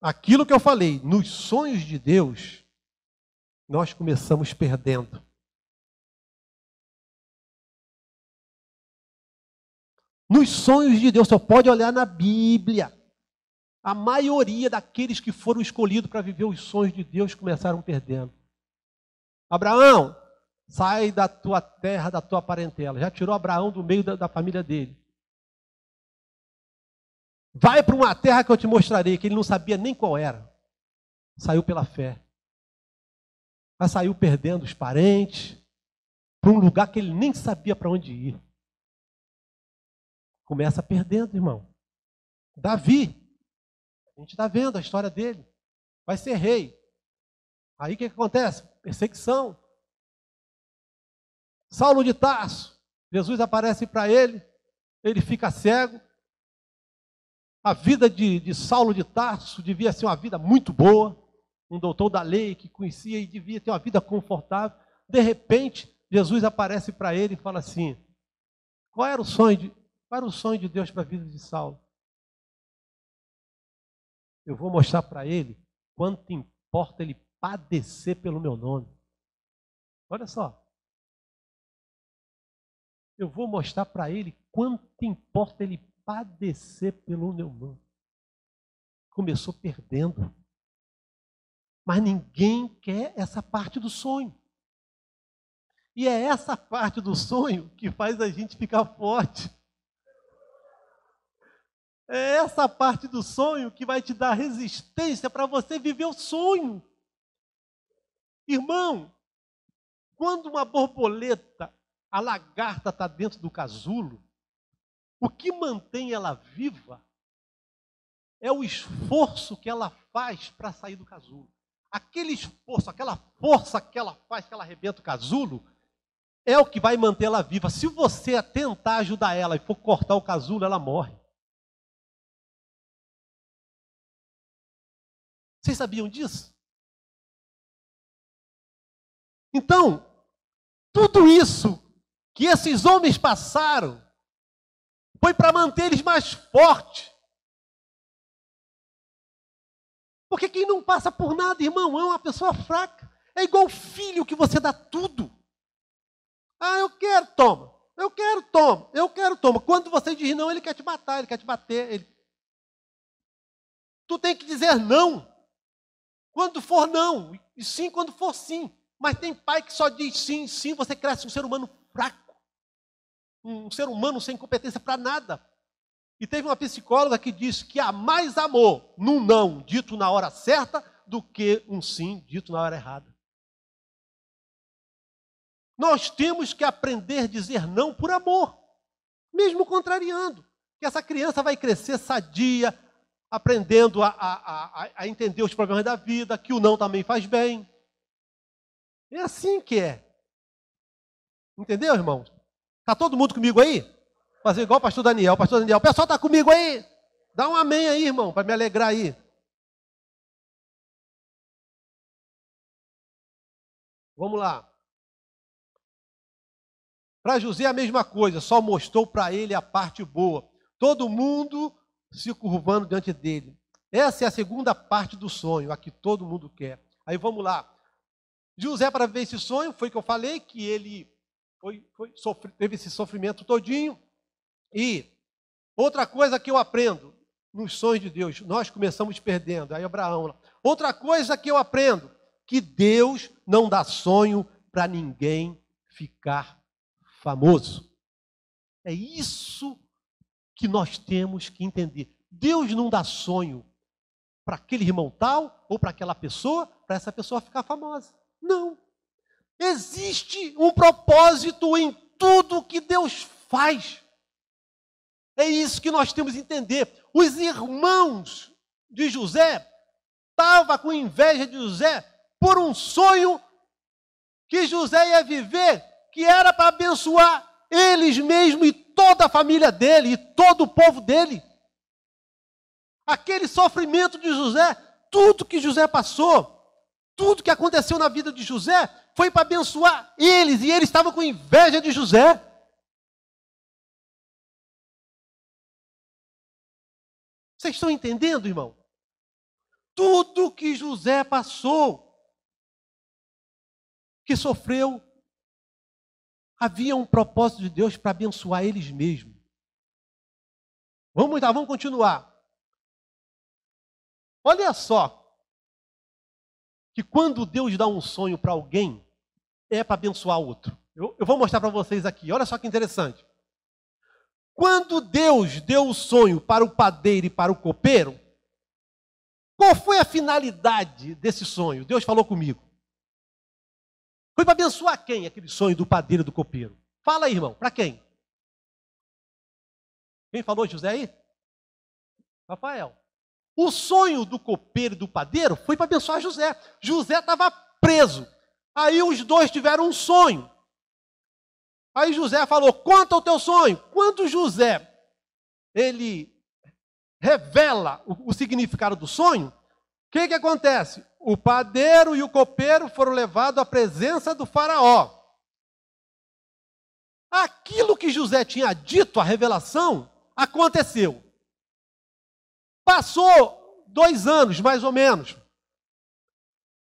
Aquilo que eu falei, nos sonhos de Deus, nós começamos perdendo. Nos sonhos de Deus, só pode olhar na Bíblia. A maioria daqueles que foram escolhidos para viver os sonhos de Deus começaram perdendo. Abraão, sai da tua terra, da tua parentela. Já tirou Abraão do meio da família dele. Vai para uma terra que eu te mostrarei, que ele não sabia nem qual era. Saiu pela fé. Mas saiu perdendo os parentes, para um lugar que ele nem sabia para onde ir. Começa perdendo, irmão. Davi, a gente está vendo a história dele. Vai ser rei. Aí o que acontece? Perseguição. Saulo de Tarso, Jesus aparece para ele, ele fica cego. A vida de Saulo de Tarso devia ser uma vida muito boa, um doutor da lei que conhecia e devia ter uma vida confortável. De repente, Jesus aparece para ele e fala assim, qual era o sonho de Deus para a vida de Saulo? Eu vou mostrar para ele quanto importa ele padecer pelo meu nome. Olha só. Eu vou mostrar para ele quanto importa ele padecer pelo meu nome. Começou perdendo. Mas ninguém quer essa parte do sonho. E é essa parte do sonho que faz a gente ficar forte. É essa parte do sonho que vai te dar resistência para você viver o sonho. Irmão, quando uma borboleta, a lagarta está dentro do casulo, o que mantém ela viva é o esforço que ela faz para sair do casulo. Aquele esforço, aquela força que ela faz, que ela arrebenta o casulo, é o que vai manter ela viva. Se você tentar ajudar ela e for cortar o casulo, ela morre. Vocês sabiam disso? Então, tudo isso que esses homens passaram foi para manter eles mais fortes. Porque quem não passa por nada, irmão, é uma pessoa fraca. É igual filho que você dá tudo. Ah, eu quero, toma. Eu quero, toma. Eu quero, toma. Quando você diz não, ele quer te matar, ele quer te bater. Tu tem que dizer não. Quando for não, e sim quando for sim. Mas tem pai que só diz sim, sim, você cresce um ser humano fraco. Um ser humano sem competência para nada. E teve uma psicóloga que disse que há mais amor num não dito na hora certa do que um sim dito na hora errada. Nós temos que aprender a dizer não por amor, mesmo contrariando. Que essa criança vai crescer sadia, aprendendo a entender os problemas da vida, que o não também faz bem. É assim que é. Entendeu, irmãos? Está todo mundo comigo aí? Fazer igual o pastor Daniel. Pastor Daniel, o pessoal está comigo aí? Dá um amém aí, irmão, para me alegrar aí. Vamos lá. Para José a mesma coisa, só mostrou para ele a parte boa. Todo mundo se curvando diante dele. Essa é a segunda parte do sonho, a que todo mundo quer. Aí vamos lá. José, para ver esse sonho, foi que eu falei, que ele teve esse sofrimento todinho. E outra coisa que eu aprendo nos sonhos de Deus, nós começamos perdendo, aí Abraão. Outra coisa que eu aprendo, que Deus não dá sonho para ninguém ficar famoso. É isso que nós temos que entender. Deus não dá sonho para aquele irmão tal ou para aquela pessoa, para essa pessoa ficar famosa. Não. Existe um propósito em tudo que Deus faz. É isso que nós temos que entender. Os irmãos de José estavam com inveja de José por um sonho que José ia viver, que era para abençoar eles mesmos e toda a família dele e todo o povo dele. Aquele sofrimento de José, tudo que José passou, tudo que aconteceu na vida de José, foi para abençoar eles, e eles estavam com inveja de José. Vocês estão entendendo, irmão? Tudo que José passou, que sofreu, havia um propósito de Deus para abençoar eles mesmos. Vamos continuar. Olha só, que quando Deus dá um sonho para alguém, é para abençoar outro. Eu vou mostrar para vocês aqui, olha só que interessante. Quando Deus deu o sonho para o padeiro e para o copeiro, qual foi a finalidade desse sonho? Deus falou comigo. Foi para abençoar quem, aquele sonho do padeiro e do copeiro? Fala aí, irmão, para quem? Quem falou, José aí? Rafael. O sonho do copeiro e do padeiro foi para abençoar José. José estava preso. Aí os dois tiveram um sonho. Aí José falou, conta o teu sonho. Quando José, ele revela o significado do sonho, o que acontece? O padeiro e o copeiro foram levados à presença do faraó. Aquilo que José tinha dito, a revelação, aconteceu. Passou 2 anos, mais ou menos.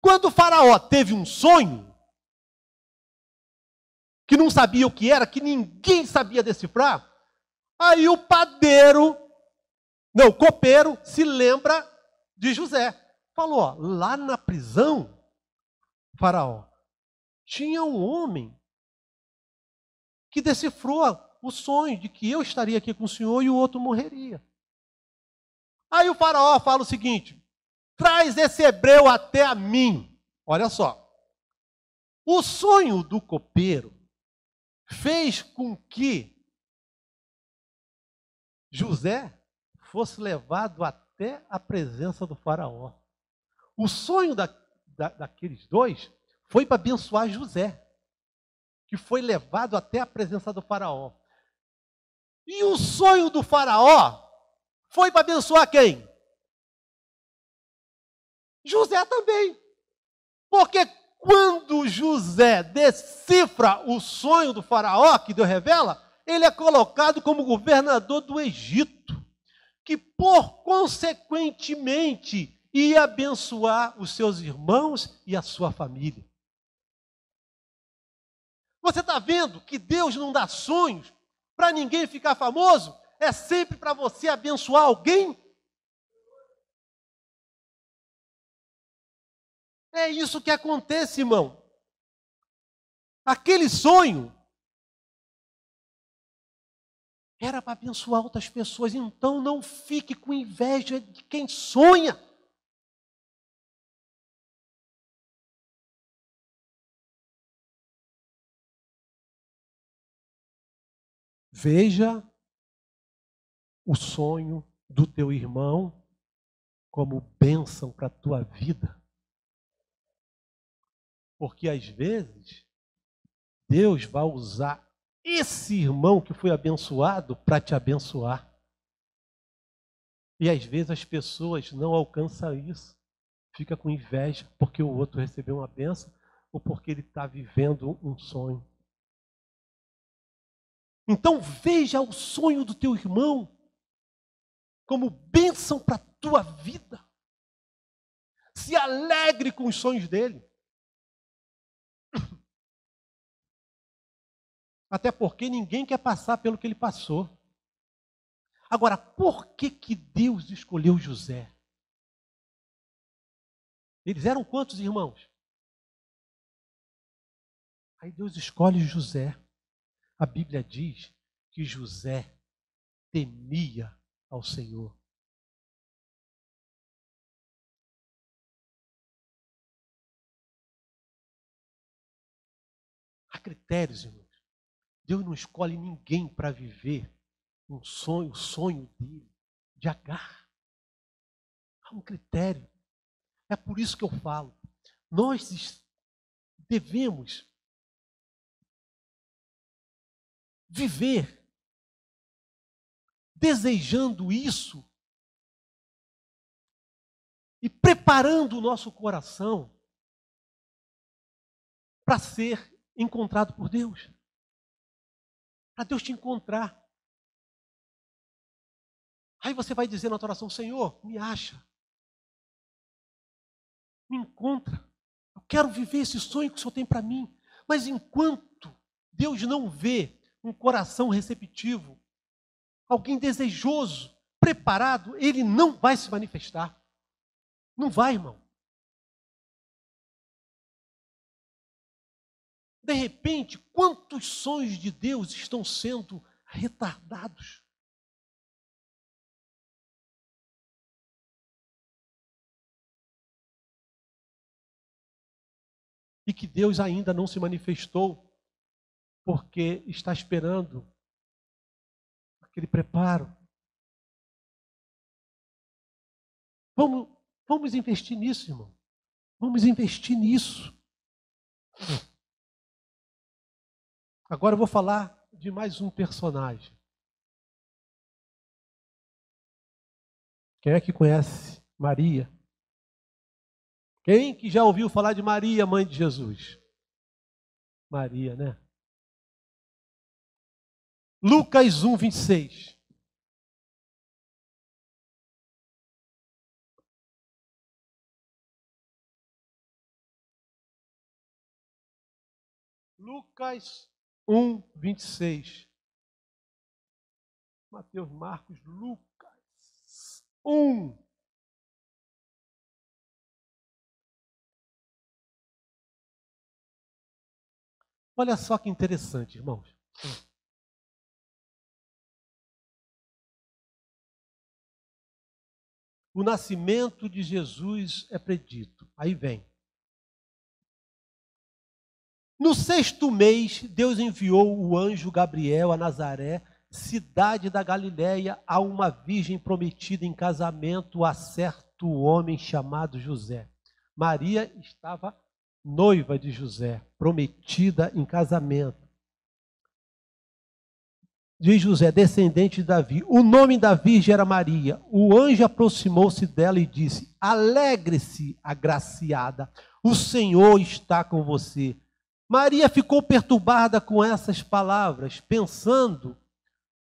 Quando o faraó teve um sonho, que não sabia o que era, que ninguém sabia decifrar, aí o copeiro se lembra de José. Falou, ó, lá na prisão, faraó, tinha um homem que decifrou o sonho de que eu estaria aqui com o senhor e o outro morreria. Aí o faraó fala o seguinte, traz esse hebreu até a mim. Olha só, o sonho do copeiro fez com que José fosse levado até a presença do faraó. O sonho daqueles dois foi para abençoar José, que foi levado até a presença do faraó. E o sonho do faraó foi para abençoar quem? José também. Porque quando José decifra o sonho do faraó, que Deus revela, ele é colocado como governador do Egito, que por consequentemente e abençoar os seus irmãos e a sua família. Você está vendo que Deus não dá sonhos para ninguém ficar famoso? É sempre para você abençoar alguém? É isso que acontece, irmão. Aquele sonho era para abençoar outras pessoas. Então não fique com inveja de quem sonha. Veja o sonho do teu irmão como bênção para a tua vida. Porque às vezes Deus vai usar esse irmão que foi abençoado para te abençoar. E às vezes as pessoas não alcançam isso. Fica com inveja porque o outro recebeu uma bênção ou porque ele está vivendo um sonho. Então veja o sonho do teu irmão como bênção para a tua vida. Se alegre com os sonhos dele. Até porque ninguém quer passar pelo que ele passou. Agora, por que Deus escolheu José? Eles eram quantos irmãos? Aí Deus escolhe José. A Bíblia diz que José temia ao Senhor. Há critérios, irmãos. Deus não escolhe ninguém para viver um sonho, o sonho dele, de Agar. Há um critério. É por isso que eu falo. Nós devemos viver desejando isso e preparando o nosso coração para ser encontrado por Deus. Para Deus te encontrar. Aí você vai dizer na tua oração: Senhor, me acha. Me encontra. Eu quero viver esse sonho que o Senhor tem para mim. Mas enquanto Deus não vê um coração receptivo, alguém desejoso, preparado, ele não vai se manifestar. Não vai, irmão. De repente, quantos sonhos de Deus estão sendo retardados? E que Deus ainda não se manifestou, porque está esperando aquele preparo. Vamos investir nisso, irmão. Vamos investir nisso. Agora eu vou falar de mais um personagem. Quem é que conhece Maria? Quem que já ouviu falar de Maria, mãe de Jesus? Maria, né? Lucas 1, 26. Lucas 1, 26. Mateus, Marcos, Lucas 1. Olha só que interessante, irmãos. O nascimento de Jesus é predito. Aí vem. No 6º mês, Deus enviou o anjo Gabriel a Nazaré, cidade da Galiléia, a uma virgem prometida em casamento a certo homem chamado José. Maria estava noiva de José, prometida em casamento. Diz José, descendente de Davi. O nome da virgem era Maria. O anjo aproximou-se dela e disse: alegre-se, agraciada, o Senhor está com você. Maria ficou perturbada com essas palavras, pensando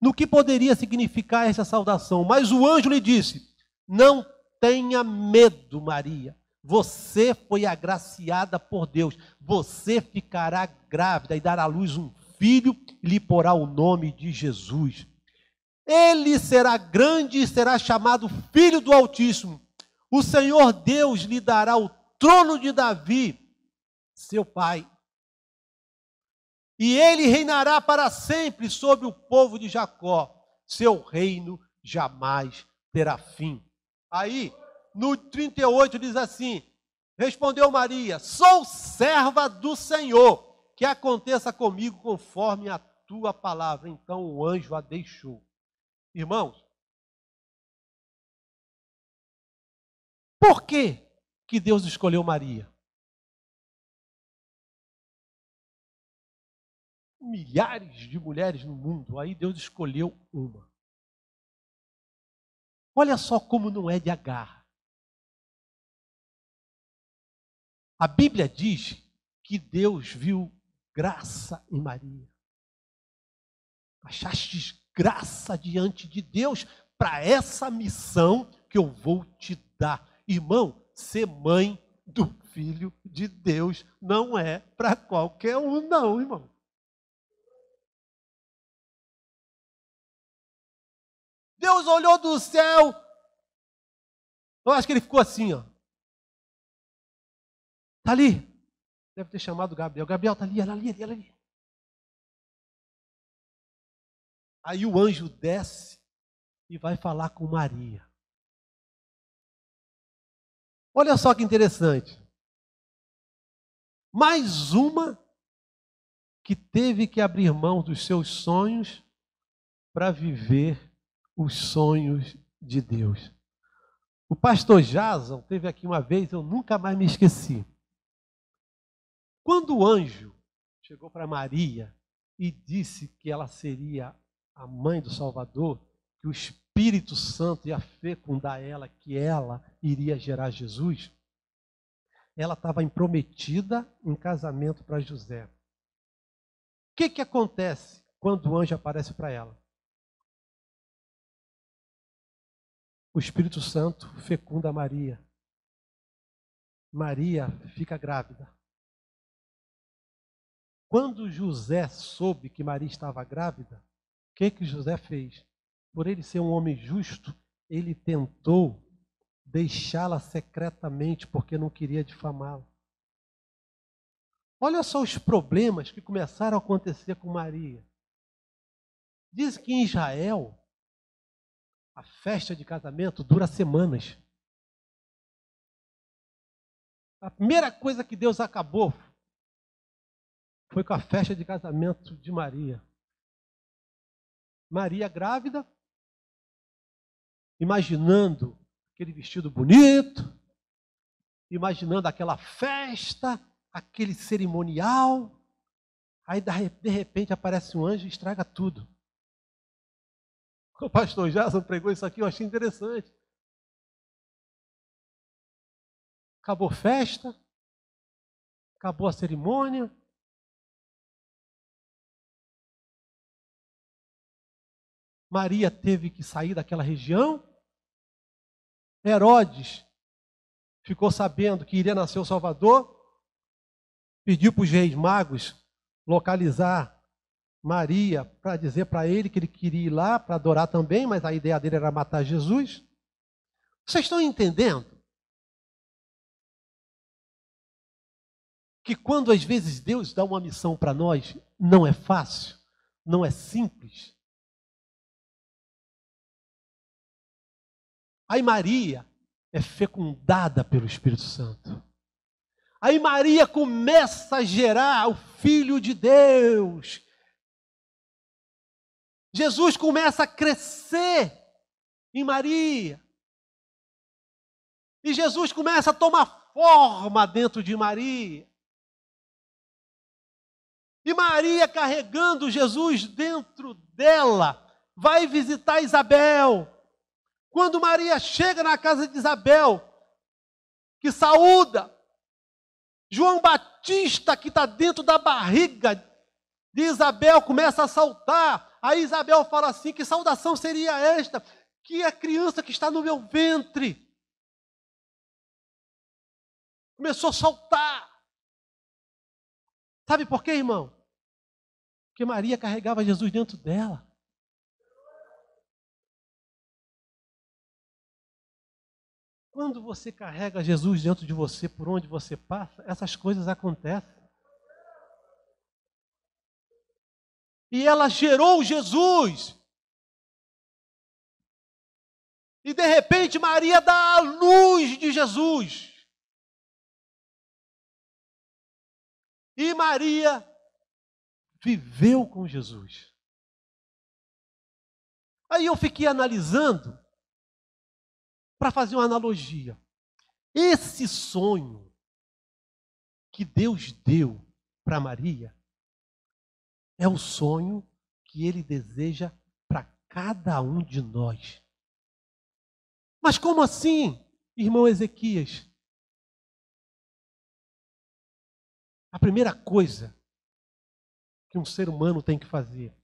no que poderia significar essa saudação. Mas o anjo lhe disse: não tenha medo, Maria. Você foi agraciada por Deus. Você ficará grávida e dará à luz um filho e lhe porá o nome de Jesus. Ele será grande e será chamado Filho do Altíssimo. O Senhor Deus lhe dará o trono de Davi, seu pai. E ele reinará para sempre sobre o povo de Jacó. Seu reino jamais terá fim. Aí, no 38 diz assim: respondeu Maria: sou serva do Senhor, que aconteça comigo conforme a tua palavra. Então o anjo a deixou. Irmãos, por que Deus escolheu Maria? Milhares de mulheres no mundo, aí Deus escolheu uma. Olha só como não é de agarra. A Bíblia diz que Deus viu graça em Maria. Achastes graça diante de Deus para essa missão que eu vou te dar. Irmão, ser mãe do Filho de Deus não é para qualquer um, não, irmão. Deus olhou do céu. Eu acho que ele ficou assim, ó. Está ali. Deve ter chamado Gabriel. Gabriel está ali, ela ali, ela ali. Aí o anjo desce e vai falar com Maria. Olha só que interessante. Mais uma que teve que abrir mão dos seus sonhos para viver os sonhos de Deus. O pastor Jason teve aqui uma vez, eu nunca mais me esqueci. Quando o anjo chegou para Maria e disse que ela seria a mãe do Salvador, que o Espírito Santo ia fecundar ela, que ela iria gerar Jesus, ela estava prometida em casamento para José. O que acontece quando o anjo aparece para ela? O Espírito Santo fecunda Maria. Maria fica grávida. Quando José soube que Maria estava grávida, o que José fez? Por ele ser um homem justo, ele tentou deixá-la secretamente, porque não queria difamá-la. Olha só os problemas que começaram a acontecer com Maria. Diz que em Israel, a festa de casamento dura semanas. A primeira coisa que Deus acabou foi com a festa de casamento de Maria. Maria grávida, imaginando aquele vestido bonito, imaginando aquela festa, aquele cerimonial. Aí, de repente, aparece um anjo e estraga tudo. O pastor Jason pregou isso aqui, eu achei interessante. Acabou a festa, acabou a cerimônia. Maria teve que sair daquela região. Herodes ficou sabendo que iria nascer o Salvador, pediu para os reis magos localizar Maria para dizer para ele que ele queria ir lá para adorar também, mas a ideia dele era matar Jesus. Vocês estão entendendo? Que quando às vezes Deus dá uma missão para nós, não é fácil, não é simples. Aí Maria é fecundada pelo Espírito Santo. Aí Maria começa a gerar o Filho de Deus. Jesus começa a crescer em Maria. E Jesus começa a tomar forma dentro de Maria. E Maria, carregando Jesus dentro dela, vai visitar Isabel. Quando Maria chega na casa de Isabel, que saúda, João Batista, que está dentro da barriga de Isabel, começa a saltar. Aí Isabel fala assim: que saudação seria esta? Que a criança que está no meu ventre. Começou a saltar. Sabe por quê, irmão? Porque Maria carregava Jesus dentro dela. Quando você carrega Jesus dentro de você, por onde você passa, essas coisas acontecem. E ela gerou Jesus. E de repente Maria dá a luz de Jesus. E Maria viveu com Jesus. Aí eu fiquei analisando para fazer uma analogia. Esse sonho que Deus deu para Maria é o sonho que Ele deseja para cada um de nós. Mas como assim, irmão Ezequias? A primeira coisa que um ser humano tem que fazer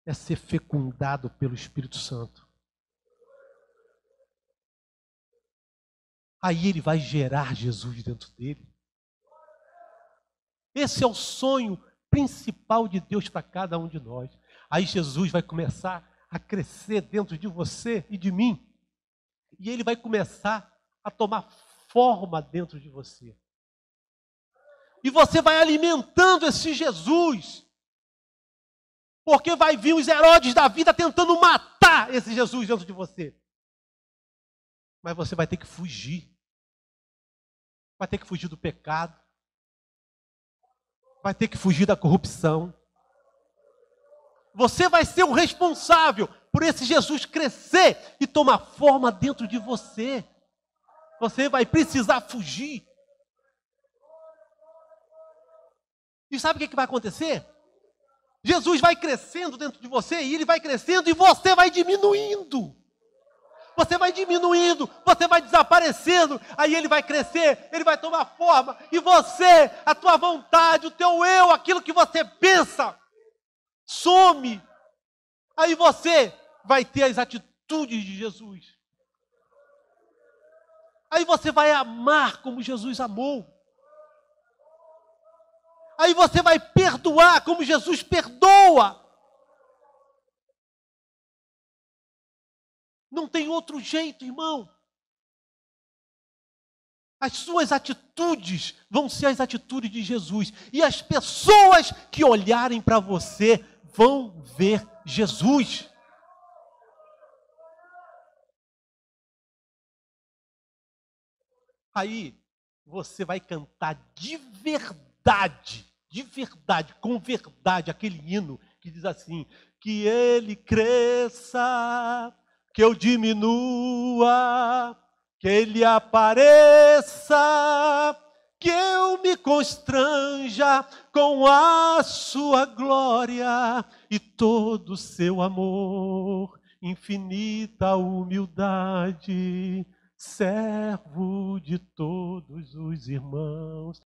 é ser fecundado pelo Espírito Santo. Aí ele vai gerar Jesus dentro dele. Esse é o sonho principal de Deus para cada um de nós. Aí Jesus vai começar a crescer dentro de você e de mim. E ele vai começar a tomar forma dentro de você. E você vai alimentando esse Jesus. Porque vai vir os Herodes da vida tentando matar esse Jesus dentro de você. Mas você vai ter que fugir. Vai ter que fugir do pecado. Vai ter que fugir da corrupção. Você vai ser o responsável por esse Jesus crescer e tomar forma dentro de você. Você vai precisar fugir. E sabe o que vai acontecer? Jesus vai crescendo dentro de você e ele vai crescendo e você vai diminuindo. Você vai diminuindo, você vai desaparecendo, aí ele vai crescer, ele vai tomar forma, e você, a tua vontade, o teu eu, aquilo que você pensa, some. Aí você vai ter as atitudes de Jesus. Aí você vai amar como Jesus amou. Aí você vai perdoar como Jesus perdoa. Não tem outro jeito, irmão. As suas atitudes vão ser as atitudes de Jesus. E as pessoas que olharem para você vão ver Jesus. Aí você vai cantar de verdade, com verdade, aquele hino que diz assim: que ele cresça, que eu diminua, que ele apareça, que eu me constranja com a sua glória e todo o seu amor, infinita humildade, servo de todos os irmãos.